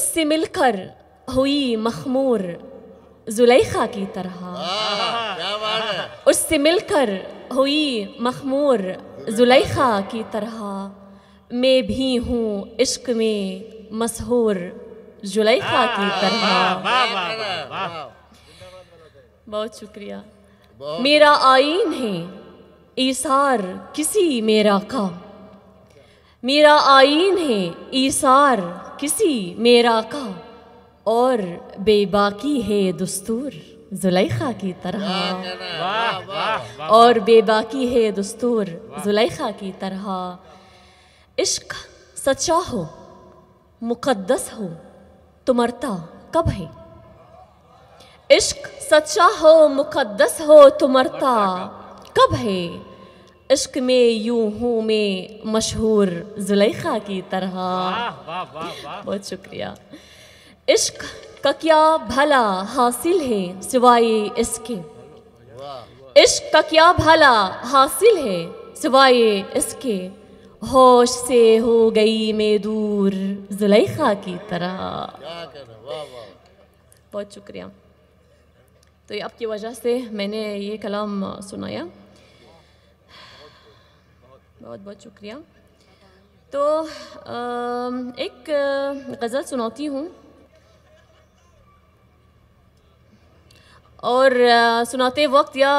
اس سے مل کر ہوئی مخمور زلیخا کی طرح، اس سے مل کر ہوئی مخمور زلیخا کی طرح، میں بھی ہوں عشق میں مسحور زلیخا کی طرح۔ بہت شکریہ۔ میرا آئین ہے ایثار کسی میرا کا، میرا آئین ہے ایثار کسی میرا کا، اور بے باکی ہے دستور زلیخا کی طرح، اور بے باکی ہے دستور زلیخا کی طرح۔ عشق سچا ہو مقدس ہو تو مرتا کب ہے، عشق سچا ہو مقدس ہو تو مرتا کب ہے، عشق میں یوں ہوں میں مشہور زلیخا کی طرح۔ بہت شکریہ۔ عشق کا کیا بھلا حاصل ہے سوائے اس کے، عشق کا کیا بھلا حاصل ہے سوائے اس کے، ہوش سے ہو گئی میں دور زلیخا کی طرح۔ بہت شکریہ۔ تو یہ آپ کی وجہ سے میں نے یہ کلام سنایا، بہت بہت شکریہ۔ تو ایک غزل سناتی ہوں، اور سناتے وقت یا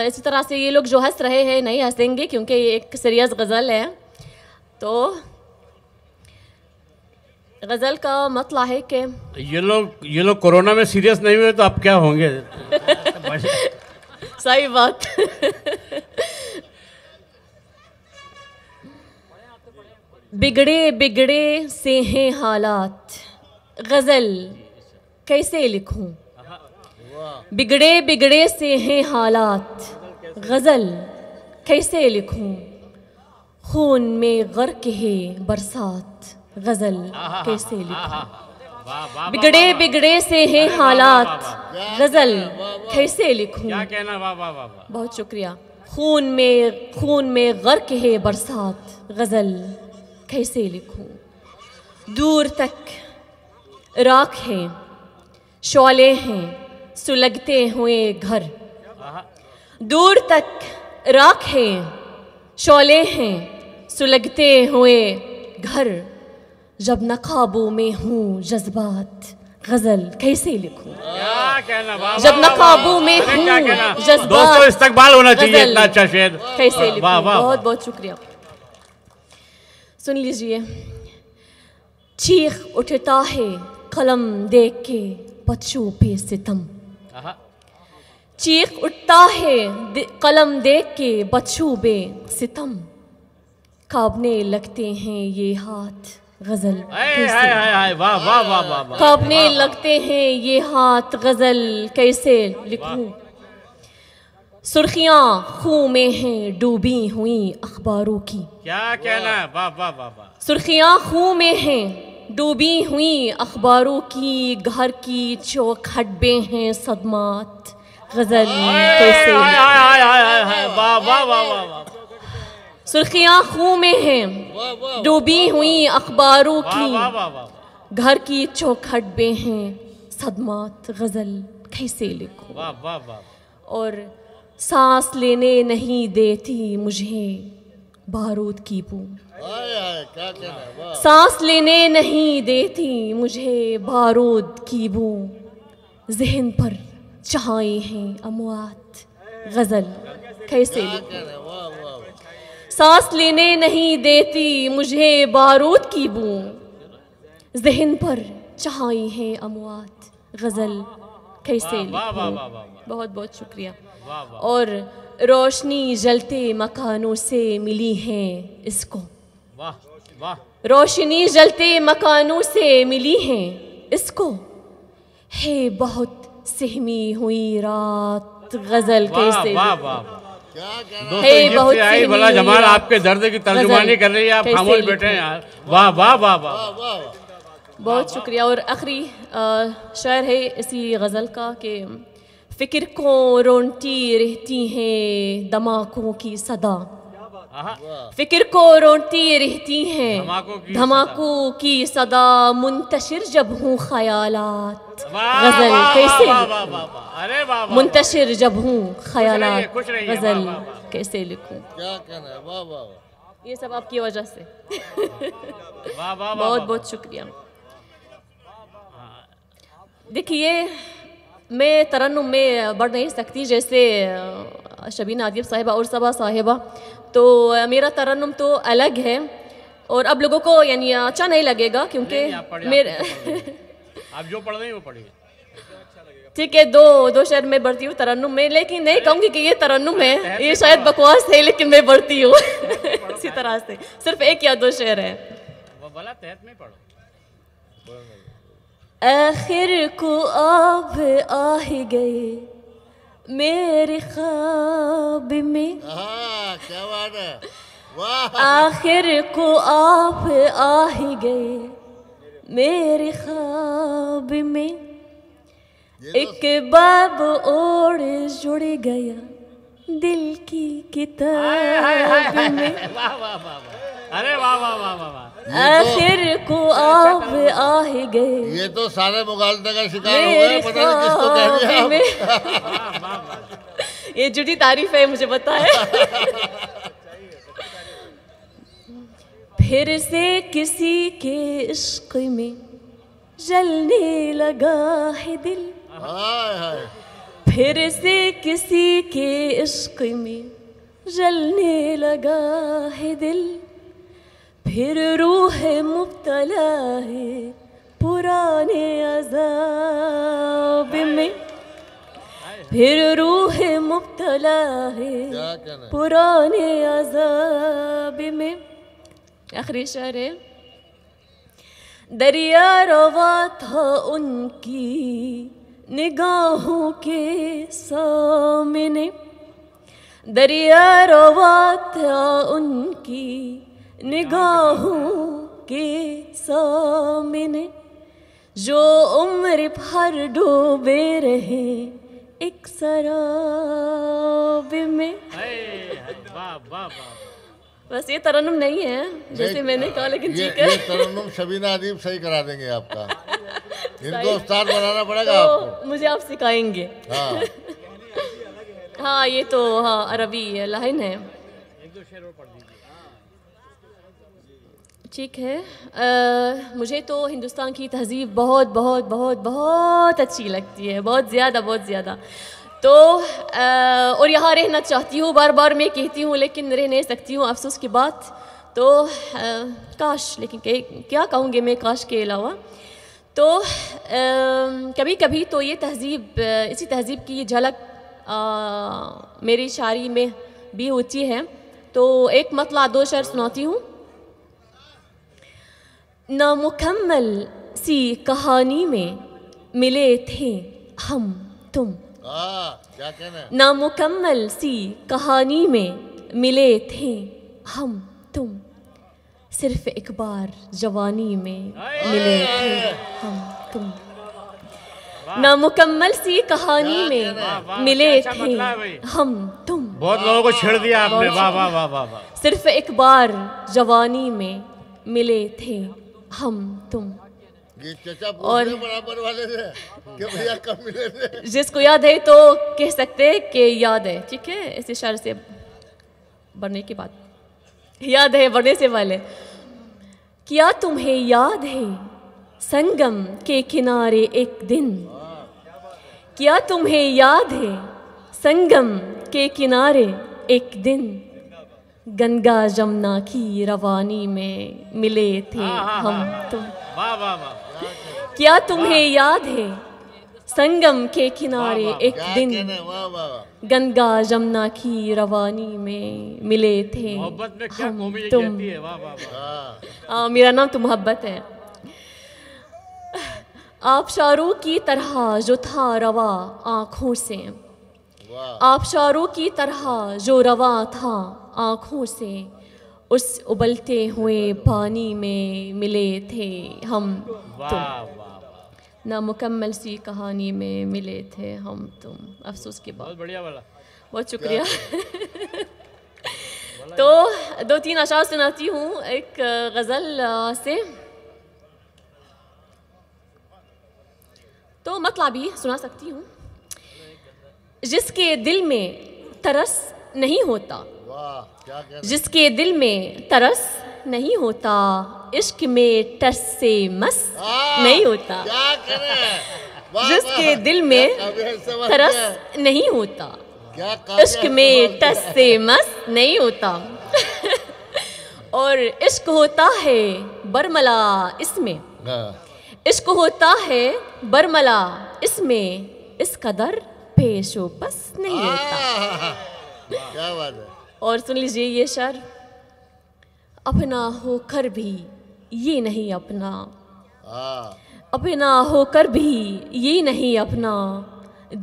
اسی طرح سے یہ لوگ جو ہنس رہے ہیں نہیں ہنسیں گے کیونکہ یہ ایک سیریس غزل ہے۔ تو غزل کا مطلع ہے کہ یہ لوگ کورونا میں سیریس نہیں ہوئے تو اب کیا ہوں گے؟ صحیح بات۔ بگڑے بگڑے سے ہیں حالات، غزل کیسے لکھوں، بگڑے بگڑے سے ہیں حالات، غزل کیسے لکھوں، خون میں غرق ہے برسات، غزل کیسے لکھوں، بگڑے بگڑے سے ہیں حالات، غزل کیسے لکھوں۔ کیا کہنا، واہ واہ واہ۔ بہت شکریہ۔ خون میں غرق ہے برسات، غزل کیسے لکھوں، دور تک راکھ ہیں شعلے ہیں سلگتے ہوئے گھر، دور تک راکھ ہیں شعلے ہیں سلگتے ہوئے گھر، جب نہ قابو میں ہوں جذبات، غزل کیسے لکھوں، کیا کہنا، جب نہ قابو میں ہوں جذبات، دوستو استقبال ہونا چاہیے اتنا اچھا شعر، کیسے لکھوں۔ بہت بہت شکریہ۔ سن لیجئے۔ چیخ اٹھتا ہے قلم دیکھ کے بچوں پہ ستم، چیخ اٹھتا ہے قلم دیکھ کے بچوں پہ ستم، کانپنے لگتے ہیں یہ ہاتھ، غزل کانپنے لگتے ہیں یہ ہاتھ، غزل کیسے لکھوں، سرخیاں خون میں ہیں ڈوبی ہوئی اخباروں کی، کیا کہنا، واہ واہ واہ واہ، سرخیاں خون میں ہیں ڈوبی ہوئی اخباروں کی، گھر کی چوکھٹ پہ ہیں صدمات، غزل کیسے سرخیاں خون میں ہیں ڈوبی ہوئی اخباروں کی، گھر کی چوکھٹ پہ ہیں صدمات، غزل کیسے لکھوں، اور سانس لینے نہیں دیتی مجھے بارود کی بو، سانس لینے نہیں دیتی مجھے بارود کی بو، ذہن پر چھائے ہیں اموات، غزل کیسے لکھوں، سانس لینے نہیں دیتی مجھے بارود کی بو، ذہن پر چھائے ہیں اموات، غزل کیسے لکھوں۔ بہت بہت شکریہ۔ اور روشنی جلتے مکانوں سے ملی ہیں اس کو، روشنی جلتے مکانوں سے ملی ہیں اس کو، ہے بہت سہمی ہوئی رات، غزل کیسے ہے بہت سہمی بلا جمال آپ کے درد کی ترجمانی کر رہی ہے، آپ خاموش بیٹھے ہیں یار، واہ واہ واہ واہ۔ بہت شکریہ۔ اور آخری شعر ہے اسی غزل کا کہ فکر کو رونتی رہتی ہیں دماغوں کی صدا، فکر کو روتی رہتی ہیں دھماکوں کی صدا منتشر جب ہوں خیالات. غزل کیسے منتشر جب ہوں خیالات غزل کیسے لکھوں. کیا کہنا ہے. واہ واہ. یہ سب آپ کی وجہ سے. بہت بہت شکریہ. دیکھیے میں ترنم میں بڑھ نہیں سکتی جیسے شبینہ ادیب صاحبہ اور صبا صاحبہ. تو میرا ترنم تو الگ ہے اور اب لوگوں کو یعنی اچھا نہیں لگے گا کیونکہ آپ جو پڑھ رہے ہیں وہ پڑھیے. ٹھیک ہے دو شعر میں بڑھتی ہوں ترنم میں لیکن نہیں کہوں گی کہ یہ ترنم ہے. یہ شاید بکواس ہے لیکن میں بڑھتی ہوں اسی طرح سے. صرف ایک یا دو شعر ہے. بلا تحت میں پڑھو. آخر کو آپ آہ گئے میرے خواب میں. کیا بات ہے. آخر کو آپ آہ گئے میرے خواب میں. ایک باب اور جڑ گیا دل کی کتاب میں. ارے واہ واہ واہ واہ. آخر کو آپ آہ گئے. یہ تو سارے مغالطے کا شکار ہو گئے. پتہ نہیں کس کو کہہ دیا. یہ جھوٹی تعریف ہے مجھے پتا ہے. پھر سے کسی کے عشق میں جلنے لگا ہے دل. پھر سے کسی کے عشق میں جلنے لگا ہے دل. پھر روح مبتلا ہے پرانے عذاب میں. پھر روح مبتلا ہے پرانے عذاب میں. آخری شعر ہے. دریا روا تھا ان کی نگاہوں کے سامنے. دریا روا تھا ان کی نگاہوں کے سامنے. جو عمر بھر ڈوبے رہے ایک سراب میں. بس یہ ترنم نہیں ہے جیسے میں نے کہا لیکن ٹھیک ہے. یہ ترنم شبینہ ادیب صحیح کرا دیں گے آپ کا. ان کو استاد بنانا پڑے گا آپ کو. مجھے آپ سکھائیں گے. ہاں یہ تو ہاں عربی لائن ہے. ٹھیک ہے. مجھے تو ہندوستان کی تہذیب بہت بہت بہت بہت اچھی لگتی ہے. بہت زیادہ. تو اور یہاں رہنا چاہتی ہوں. بار بار میں کہتی ہوں لیکن رہ نہیں سکتی ہوں. افسوس کی بات. تو کاش لیکن کیا کہوں گے میں کاش کے علاوہ. تو کبھی کبھی تو یہ تہذیب اسی تہذیب کی جھلک میری شاعری میں بھی ہوتی ہے. تو ایک مطلع دو شعر سناتی ہوں. نامکمل سی کہانی میں ملے تھے ہم تم. کیا کہنا ہے. نامکمل سی کہانی میں ملے تھے ہم تم. صرف ایک بار جوانی میں ملے تھے ہم تم. نامکمل سی کہانی میں ملے تھے ہم تم. بہت لوگوں کو چھیڑ دیا آپ نے. واہ واہ واہ واہ. صرف ایک بار جوانی میں ملے تھے ہم تم. اور برابر والے تھے کہ بھیا کب ملے تھے. جس کو یاد ہے تو کہہ سکتے کہ یاد ہے. ٹھیک ہے. اس اشارے سے بڑھنے کی بات یاد ہے بڑھنے سے والے. کیا تمہیں یاد ہے سنگم کے کنارے ایک دن. کیا تمہیں یاد ہے سنگم کے کنارے ایک دن. گنگا جمنا کی روانی میں ملے تھے ہم تم. کیا تمہیں یاد ہے سنگم کے کنارے ایک دن. گنگا جمنا کی روانی میں ملے تھے ہم تم. میرا نام تو محبت ہے. آبشاروں کی طرح جو تھا روا آنکھوں سے. آبشاروں کی طرح جو روا تھا آنکھوں سے. اس ابلتے ہوئے پانی میں ملے تھے ہم تم. نامکمل سی کہانی میں ملے تھے ہم تم. افسوس کی بات. بہت بڑھیا والا. بہت شکریہ. تو 2-3 اشعار سناتی ہوں ایک غزل سے. تو مطلب بھی سنا سکتی ہوں. جس کے دل میں ترس نہیں ہوتا, جس کے دل میں ترس نہیں ہوتا, عشق میں ٹس سے مس نہیں ہوتا. جس کے دل میں ترس نہیں ہوتا, عشق میں ٹس سے مس نہیں ہوتا. اور عشق ہوتا ہے برملا اس میں, عشق ہوتا ہے برملا اس میں, اس قدر پیش و پس نہیں ہوتا. کیا بات ہے. اور سن لیجئے یہ شعر. اپنا ہو کر بھی یہ نہیں اپنا, اپنا ہو کر بھی یہ نہیں اپنا,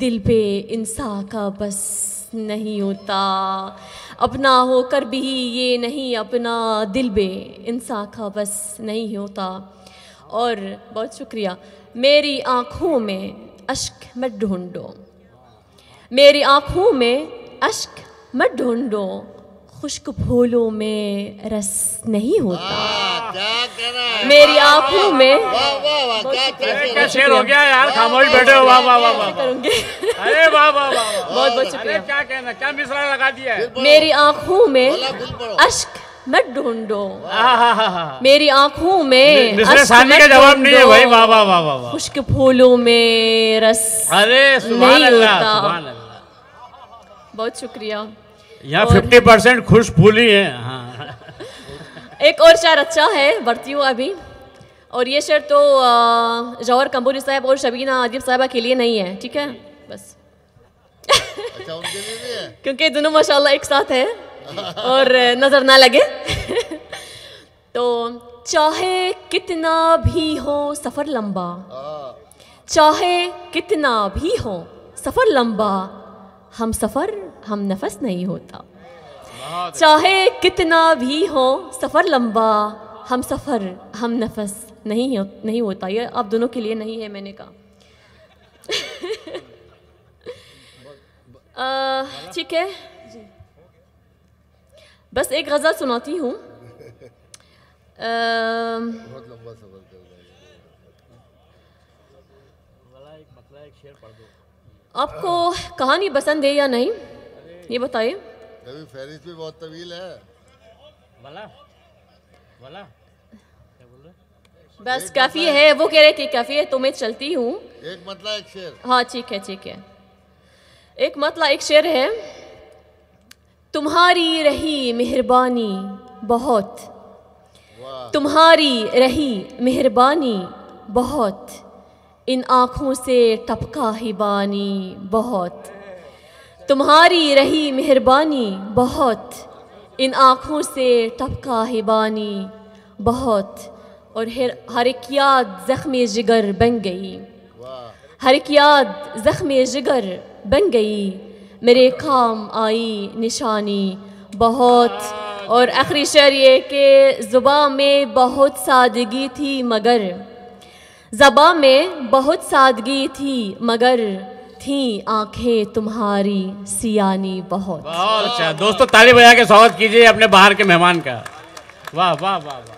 دل پہ انسان کا بس نہیں ہوتا. اپنا ہو کر بھی یہ نہیں اپنا, دل پہ انسان کا بس نہیں ہوتا. اور بہت شکریہ. میری آنکھوں میں اشک مت ڈھونڈو, میری آنکھوں میں اشک مت ڈھونڈو, خشک پھولوں میں رس نہیں ہوتا. میری آنکھوں میں کیا شعر ہو گیا یار, خاموش بیٹھے ہو. واہ واہ واہ کروں گے. ارے واہ واہ واہ, بہت بہت شکریہ. کیا کہنا, کیا مصرع لگا دیا ہے. میری آنکھوں میں اشک مت ڈھونڈو, میری آنکھوں میں مصرع ثانی کا جواب نہیں ہے بھائی. واہ واہ واہ واہ, خشک پھولوں میں رس ارے سبحان اللہ سبحان اللہ. بہت شکریہ. یہاں 50% خوش پھولی ہیں. ایک اور شعر اچھا ہے, بڑھتی ہوں ابھی. اور یہ شعر تو جوہر کمبوری صاحب اور شبینہ ادیب صاحبہ کے لیے نہیں ہے, ٹھیک ہے بس, کیونکہ دونوں ماشاءاللہ ایک ساتھ ہے اور نظر نہ لگے. تو چاہے کتنا بھی ہو سفر لمبا, چاہے کتنا بھی ہو سفر لمبا, ہم سفر ہم نفس نہیں ہوتا. چاہے کتنا بھی ہو سفر لمبا, ہم سفر ہم نفس نہیں ہوتا. یہ آپ دونوں کے لیے نہیں ہے, میں نے کہا. ٹھیک ہے جی, بس ایک غزل سناتی ہوں. آپ کو کہانی پسند ہے یا نہیں یہ بتائیے. ابھی فہرست بھی بہت طویل ہے. بس کافی ہے, وہ کہہ رہے کہ کافی ہے تو میں چلتی ہوں. ایک مطلب ایک شعر. ہاں ٹھیک ہے ٹھیک ہے. ایک مطلب ایک شعر ہے. تمہاری رہی مہربانی بہت, تمہاری رہی مہربانی بہت, ان آنکھوں سے ٹپکا ہی بانی بہت. تمہاری رہی مہربانی بہت, ان آنکھوں سے ٹپکا ہی بانی بہت. اور ہر ایک یاد زخمی جگر بن گئی, ہر ایک یاد زخمی جگر بن گئی, میرے کام آئی نشانی بہت. اور آخری شعر یہ کہ زباں میں بہت سادگی تھی مگر, زباں میں بہت سادگی تھی مگر, تھیں آنکھیں تمہاری سیانی بہت. بہت اچھا دوستو, تالی بجا کے سواگت کیجئے اپنے باہر کے مہمان کا. واہ واہ واہ واہ.